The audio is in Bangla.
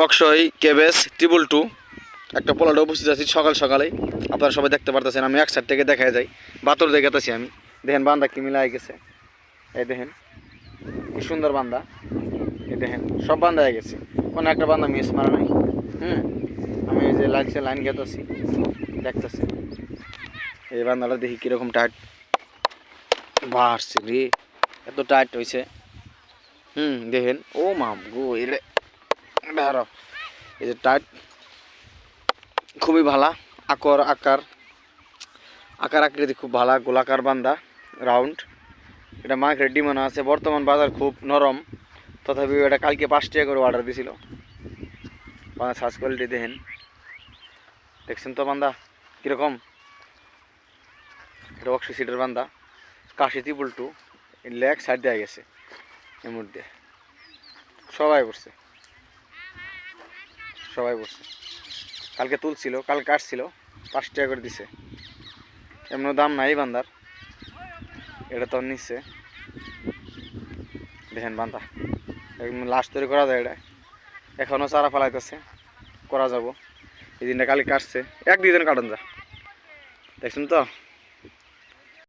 অক্ষয় কেবেস 222 একটা পোলাটা উপস্থিত আছি সকাল সকালেই। আপনারা সবাই দেখতে পারতেছেন, আমি এক সাইড থেকে দেখা যায় বাতর দেখাতেছি আমি। দেখেন বান্দা কি মিলাই গেছে, এই দেখেন কি সুন্দর বান্দা, এই দেখেন সব বান্দা হয়ে গেছে, কোনো একটা বান্দা মিস মারা নাই। আমি এই যে লাইন গেতেছি দেখতেছি, এই বান্দাটা দেখি কীরকম টাইট বাড়ছে রে, এত টাইট হয়েছে। দেখেন ও মাম গো এরে আরো এই যে টাইট খুবই ভালা, আকার আকৃতি খুব ভালা, গোলাকার বান্দা রাউন্ড। এটা মার্কেট ডিমান্ড আছে, বর্তমান বাজার খুব নরম, তথাপি এটা কালকে 5 টাকা করে অর্ডার দিছিল। বান্দা সার্চ কোয়ালিটি দেখেন, দেখছেন তো বান্দা কীরকম। এটা অক্ষয় সিটের বান্দা, কাশি 222 লেগ সাইড দেওয়া গেছে এর মধ্যে, সবাই পড়ছে। কালকে তুলছিল, কাল কাটছিল, 5 টাকা করে দিছে, এমন দাম নাই বান্দার। এটা তো নিচ্ছে, দেখেন বান্দা একদম লাস্ট তৈরি করা যায়। এটা এখনও চারা ফেলাইতেছে, করা যাব। এই দিনটা কালি কাটছে, 1-2 দিন কাটন যা, দেখছেন তো।